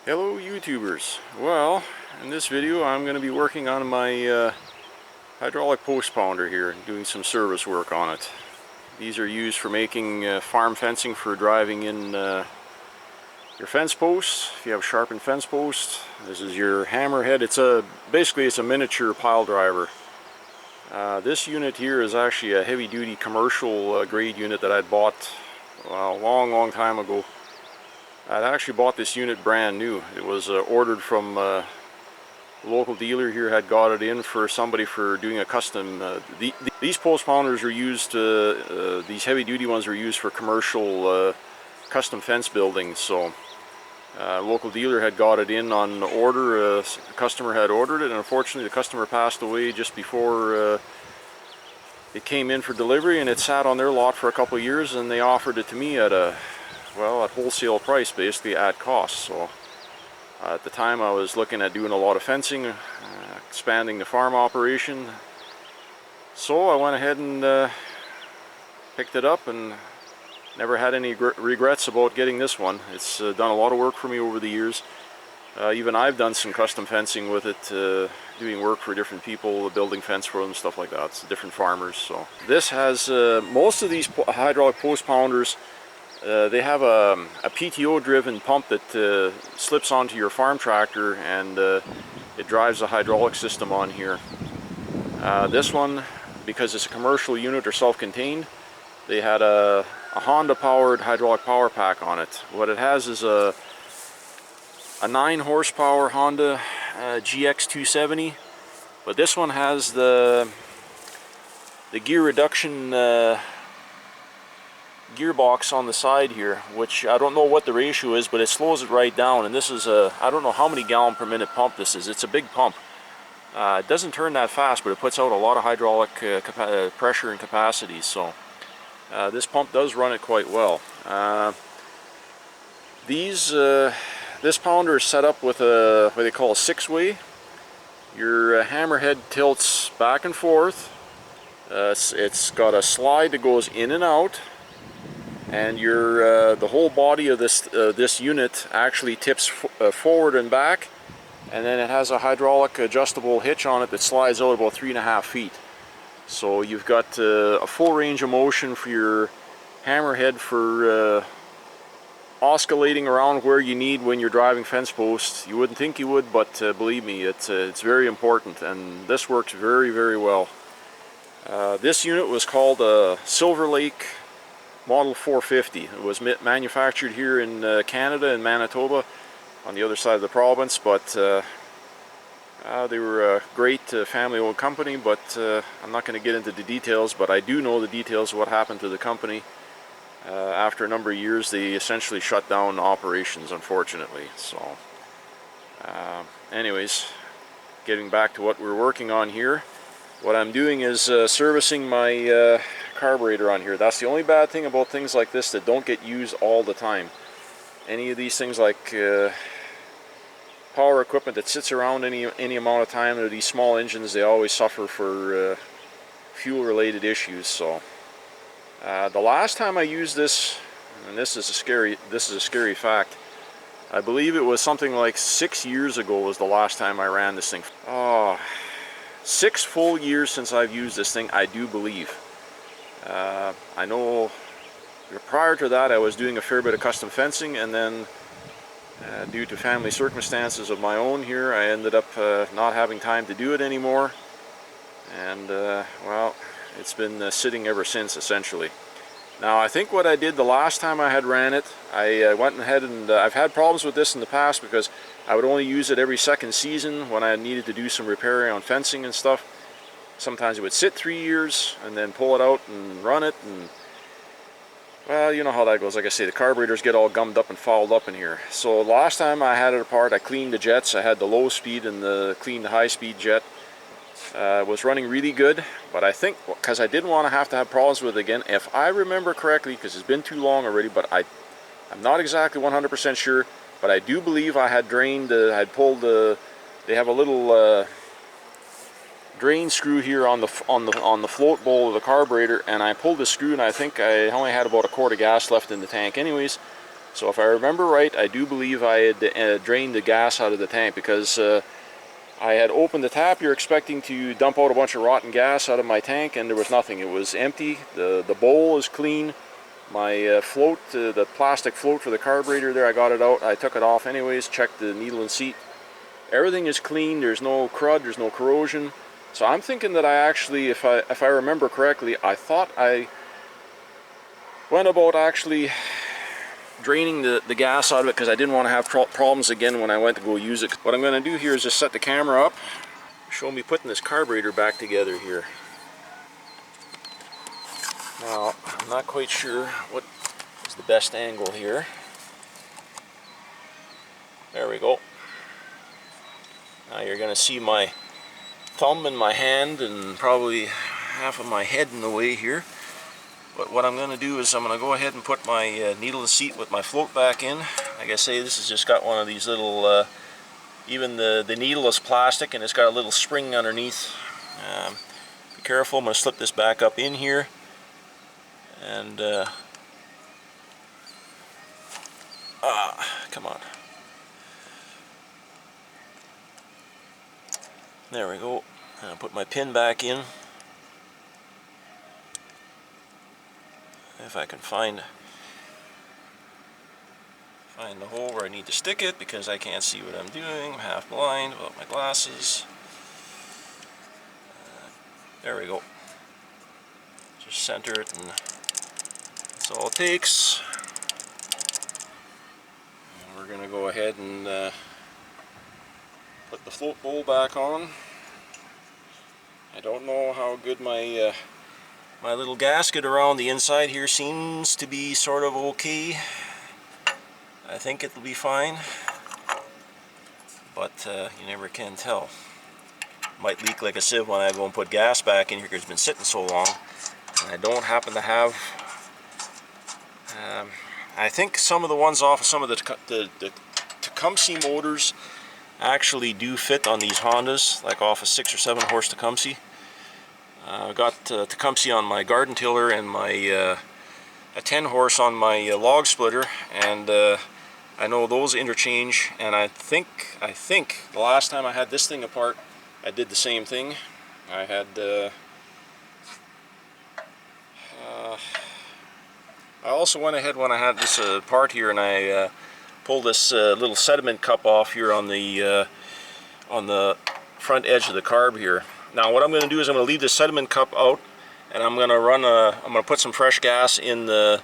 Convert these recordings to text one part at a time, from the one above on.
Hello YouTubers. Well, in this video I'm going to be working on my hydraulic post pounder here, doing some service work on it. These are used for making farm fencing for driving in your fence posts. If you have sharpened fence posts, this is your hammerhead. Basically it's a miniature pile driver. This unit here is actually a heavy-duty commercial grade unit that I'd bought a long time ago. I'd actually bought this unit brand new. It was ordered from a local dealer here, had got it in for somebody for doing a custom. These post pounders are used, these heavy duty ones are used for commercial custom fence building. So a local dealer had got it in on order, a customer had ordered it, and unfortunately the customer passed away just before it came in for delivery, and it sat on their lot for a couple of years, and they offered it to me at at wholesale price, basically at cost. So at the time I was looking at doing a lot of fencing, expanding the farm operation. So I went ahead and picked it up and never had any regrets about getting this one. It's done a lot of work for me over the years. Even I've done some custom fencing with it, doing work for different people, building fence for them, stuff like that. It's different farmers. So this has most of these hydraulic post pounders. They have a PTO driven pump that slips onto your farm tractor, and it drives a hydraulic system on here. This one, because it's a commercial unit or self-contained, they had a Honda powered hydraulic power pack on it. What it has is a 9 horsepower Honda GX270, but this one has the gear reduction gearbox on the side here, which I don't know what the ratio is, but it slows it right down. And this is I don't know how many gallon per minute pump this is. It's a big pump. It doesn't turn that fast, but it puts out a lot of hydraulic pressure and capacity. So this pump does run it quite well. This pounder is set up with what they call a 6-way. Your hammerhead tilts back and forth. It's got a slide that goes in and out, and the whole body of this unit actually tips forward and back, and then it has a hydraulic adjustable hitch on it that slides out about 3.5 feet. So you've got a full range of motion for your hammerhead for oscillating around where you need when you're driving fence posts. You wouldn't think you would, but believe me, it's very important, and this works very well. This unit was called a Silverlake Model 450. It was manufactured here in Canada, in Manitoba, on the other side of the province, but they were a great family-owned company, but I'm not going to get into the details, but I do know the details of what happened to the company. After a number of years, they essentially shut down operations, unfortunately. So anyways, getting back to what we're working on here, what I'm doing is servicing my carburetor on here. That's the only bad thing about things like this that don't get used all the time. Any of these things like power equipment that sits around any amount of time, or these small engines, they always suffer for fuel related issues. So the last time I used this, and this is a scary fact, I believe it was something like 6 years ago was the last time I ran this thing. 6 full years since I've used this thing, I do believe. I know prior to that I was doing a fair bit of custom fencing, and then due to family circumstances of my own here, I ended up not having time to do it anymore, and well, it's been sitting ever since, essentially. Now I think what I did the last time I had ran it, I went ahead and I've had problems with this in the past because I would only use it every second season when I needed to do some repairing on fencing and stuff. Sometimes it would sit 3 years and then pull it out and run it, and well, you know how that goes. Like I say, the carburetors get all gummed up and fouled up in here. So last time I had it apart, I cleaned the jets. I had the low speed and cleaned the high speed jet. It was running really good, but I think because I didn't want to have problems with it again, if I remember correctly, because it's been too long already, but I'm not exactly 100% sure, but I do believe I had drained, I'd pulled they have a little drain screw here on the float bowl of the carburetor, and I pulled the screw, and I think I only had about a quart of gas left in the tank anyways, So if I remember right, I do believe I had drained the gas out of the tank, because I had opened the tap here expecting to dump out a bunch of rotten gas out of my tank, and there was nothing. It was empty. The bowl is clean. My float, the plastic float for the carburetor there, I got it out. I took it off anyways, checked the needle and seat. Everything is clean. There's no crud, there's no corrosion. So I'm thinking that I actually, if I remember correctly, I thought I went about actually draining the gas out of it, because I didn't want to have problems again when I went to go use it. What I'm going to do here is just set the camera up, show me putting this carburetor back together here. Now, I'm not quite sure what is the best angle here. There we go. Now you're going to see my thumb in my hand and probably half of my head in the way here. But what I'm going to do is I'm going to go ahead and put my needle and seat with my float back in. Like I say, this has just got one of these little, even the needle is plastic, and it's got a little spring underneath. Be careful, I'm going to slip this back up in here. And, come on. There we go. And I'll put my pin back in. If I can find the hole where I need to stick it, because I can't see what I'm doing. I'm half blind without my glasses. There we go. Just center it, and that's all it takes. And we're going to go ahead and put the float bowl back on. I don't know how good my my little gasket around the inside here seems to be sort of okay. I think it'll be fine, but you never can tell. Might leak like a sieve when I go and put gas back in here, because it's been sitting so long. And I don't happen to have, I think some of the ones off of some of the Tecumseh motors actually do fit on these Hondas, like off a 6 or 7 horse Tecumseh. I've got Tecumseh on my garden tiller and my a 10 horse on my log splitter, and I know those interchange. And I think the last time I had this thing apart, I did the same thing. I had I also went ahead when I had this part here, and I pulled this little sediment cup off here on the front edge of the carb here. Now what I'm going to do is I'm going to leave the sediment cup out, and I'm going to I'm going to put some fresh gas in the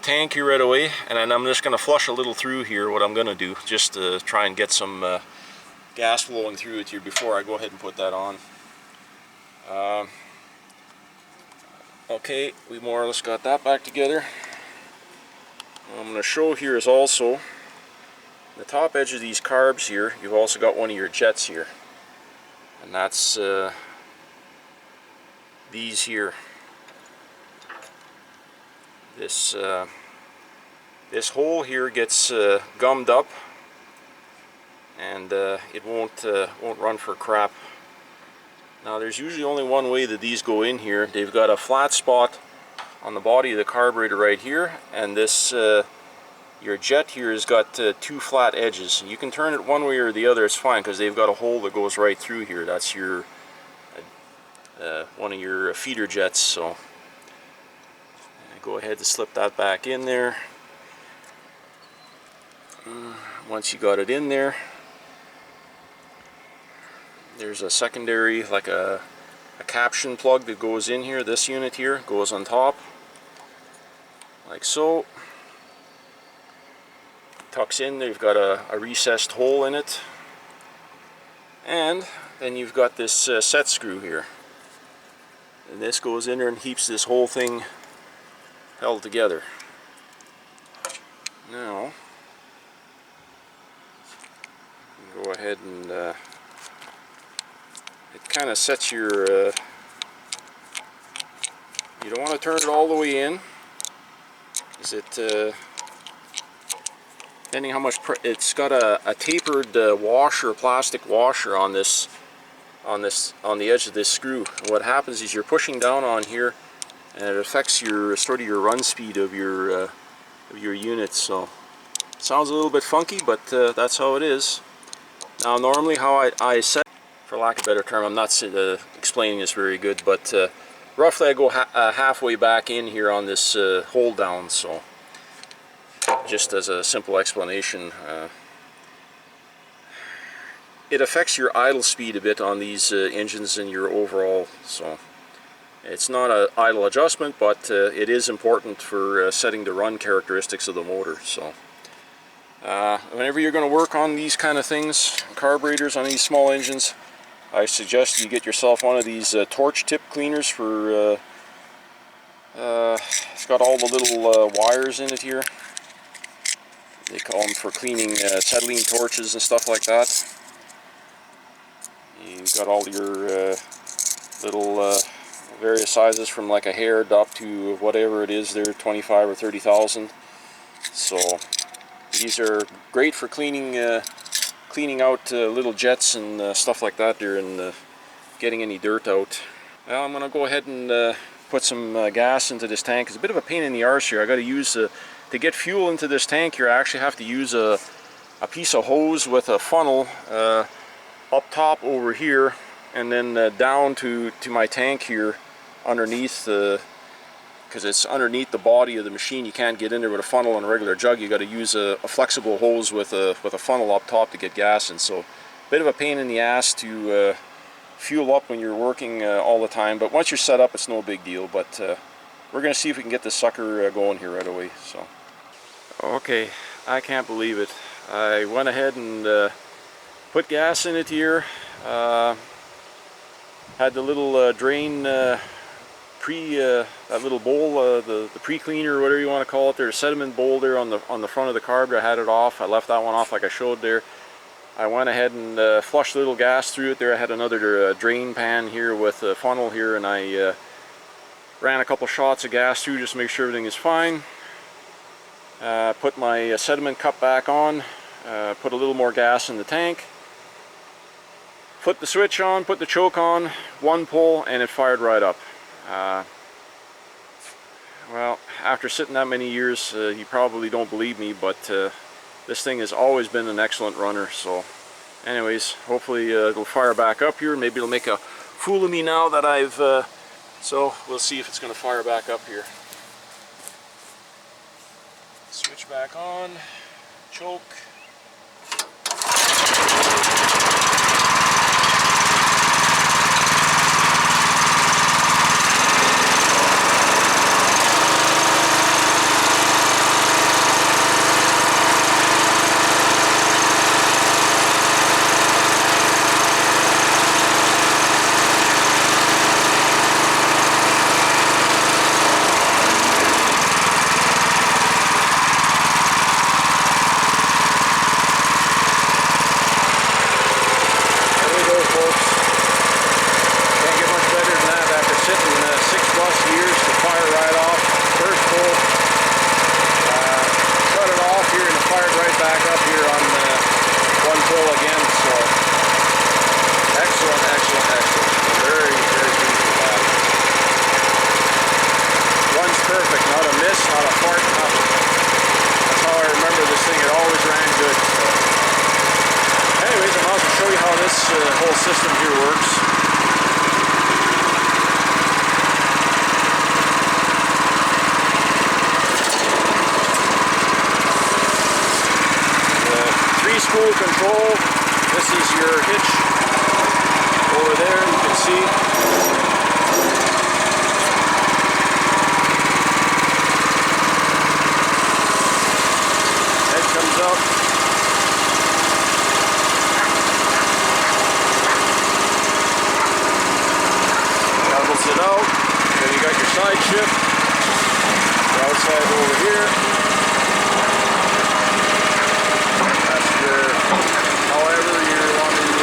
tank here right away, and then I'm just going to flush a little through here. What I'm going to do, just to try and get some gas flowing through it here before I go ahead and put that on. Okay, we more or less got that back together. What I'm going to show here is also the top edge of these carbs here. You've also got one of your jets here, and that's these here. This hole here gets gummed up, and it won't run for crap. Now there's usually only one way that these go in here. They've got a flat spot on the body of the carburetor right here, and this your jet here has got 2 flat edges. You can turn it one way or the other, it's fine, because they've got a hole that goes right through here. That's your one of your feeder jets. So go ahead to slip that back in there. Once you got it in there, there's a secondary, like a caption plug that goes in here. This unit here goes on top, like so. Tucks in there. You've got a recessed hole in it, and then you've got this set screw here, and this goes in there and keeps this whole thing held together. Now go ahead and it kind of sets your you don't want to turn it all the way in, is it depending how much it's got a tapered washer, plastic washer on this on the edge of this screw. And what happens is you're pushing down on here, and it affects your sort of your run speed of your of your unit. So it sounds a little bit funky, but that's how it is. Now normally how I set, for lack of a better term, I'm not explaining this very good, but roughly I go halfway back in here on this hold down. So just as a simple explanation, it affects your idle speed a bit on these engines and your overall. So it's not an idle adjustment, but it is important for setting the run characteristics of the motor. So whenever you're going to work on these kind of things, carburetors on these small engines, I suggest you get yourself one of these torch tip cleaners for it's got all the little wires in it here. They call them for cleaning acetylene torches and stuff like that. You've got all your little various sizes from like a hair up to whatever it is there, 25 or 30,000. So these are great for cleaning cleaning out little jets and stuff like that there, and getting any dirt out. Well, I'm going to go ahead and put some gas into this tank. It's a bit of a pain in the arse here. I got to use to get fuel into this tank here. I actually have to use a piece of hose with a funnel up top over here, and then down to my tank here underneath, because it's underneath the body of the machine. You can't get in there with a funnel and a regular jug. You got to use a flexible hose with a funnel up top to get gas in. So a bit of a pain in the ass to fuel up when you're working all the time, but once you're set up it's no big deal. But we're going to see if we can get this sucker going here right away. So okay, I can't believe it. I went ahead and put gas in it here. Had the little drain that little bowl, the pre-cleaner or whatever you want to call it there, sediment bowl there on the front of the carburetor. I had it off. I left that one off like I showed there. I went ahead and flushed a little gas through it there. I had another drain pan here with a funnel here, and I ran a couple shots of gas through just to make sure everything is fine. Put my sediment cup back on, put a little more gas in the tank, flipped the switch on, put the choke on, one pull, and it fired right up. Well, after sitting that many years, you probably don't believe me, but this thing has always been an excellent runner. So anyways, hopefully it'll fire back up here. Maybe it'll make a fool of me now that I've so we'll see if it's going to fire back up here. Switch back on, choke. Whole system here works. The 3-spool control. This is your hitch over there, you can see. Head comes up. It out, then you got your side shift, the outside over here. That's your, however you want to,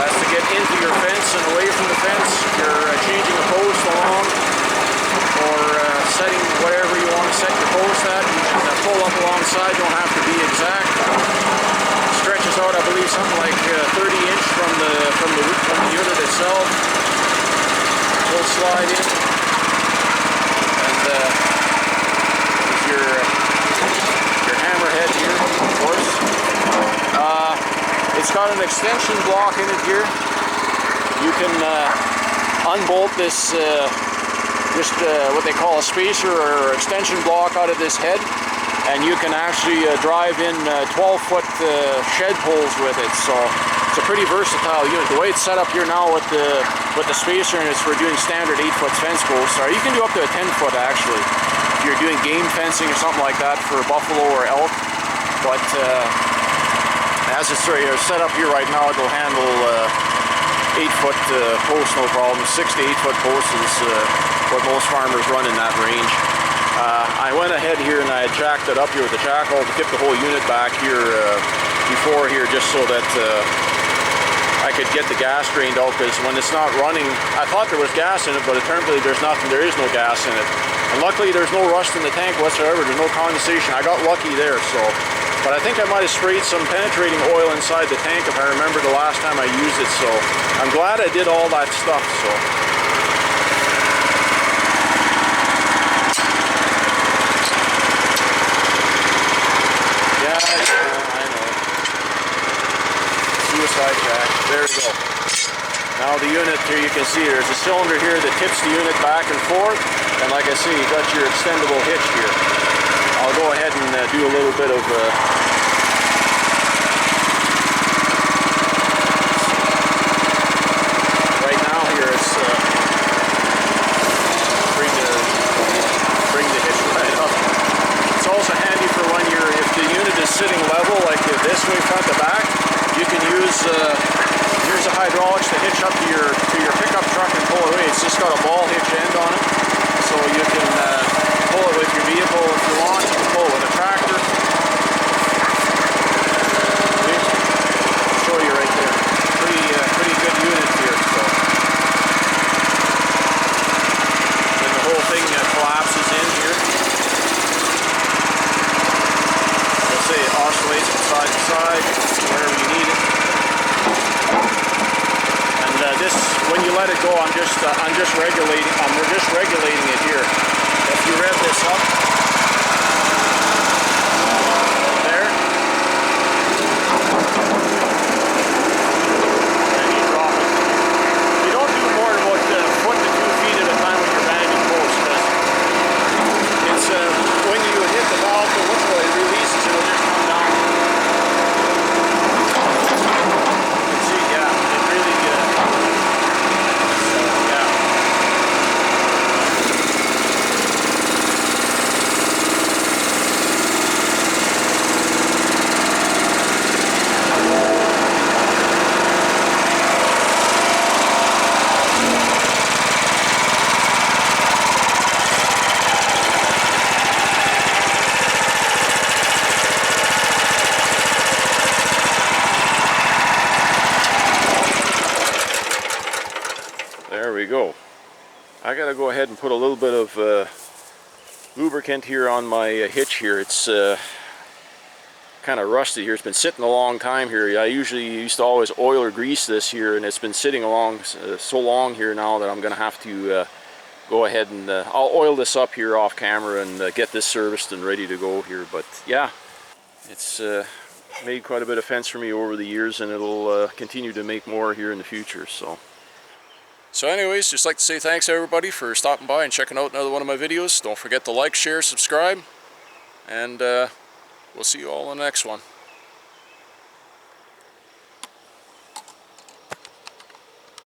that's to get into your fence and away from the fence. You're changing a post along, or setting whatever you want to set your post at. You can pull up alongside, don't have to be exact. Stretches out, I believe, something like 30 inch from the unit itself. We'll slide in, and it's got an extension block in it here. You can unbolt this, what they call a spacer or extension block out of this head, and you can actually drive in 12-foot shed poles with it. So it's a pretty versatile unit. The way it's set up here now with the spacer, and it's for doing standard 8-foot fence posts. Or you can do up to a 10-foot actually, if you're doing game fencing or something like that for buffalo or elk. But as it's set up here right now, it'll handle 8-foot posts, no problem. 6 to 8-foot posts is what most farmers run in that range. I went ahead here and I had jacked it up here with the jackal to tip the whole unit back here before here, just so that I could get the gas drained out, because when it's not running, I thought there was gas in it, but apparently there's nothing. There is no gas in it. And luckily there's no rust in the tank whatsoever. There's no condensation. I got lucky there. So, but I think I might have sprayed some penetrating oil inside the tank if I remember the last time I used it. So I'm glad I did all that stuff. So. I know. Suicide jack. There we go. Now the unit here, you can see there's a cylinder here that tips the unit back and forth. And like I say, you got your extendable hitch here. I'll go ahead and do a little bit of right now here. It's bring the hitch right up. It's also handy for when if the unit is sitting level, like this way front to back, you can use here's a hydraulics to hitch up to your pickup truck and pull it away. It's just got a ball hitch end on it, so you can pull it with your vehicle if you want. You can pull it with a tractor. I'll show you right there. Pretty good unit here. So. And the whole thing collapses in here. Let's say it oscillates from side to side, wherever you need it. And this, when you let it go, we're just regulating it here. If you rev this up, there, and you drop it. You don't do more than about a foot to 2 feet at a time with your banding post, because it's when you hit the valve, it releases, it'll just come down. You can see, yeah, it really There we go. I gotta go ahead and put a little bit of lubricant here on my hitch here. It's kind of rusty here. It's been sitting a long time here. I usually used to always oil or grease this here, and it's been sitting along so long here now that I'm gonna have to go ahead and I'll oil this up here off camera and get this serviced and ready to go here. But yeah, it's made quite a bit of fence for me over the years, and it'll continue to make more here in the future. So anyways, just like to say thanks everybody for stopping by and checking out another one of my videos. Don't forget to like, share, subscribe, and we'll see you all in the next one.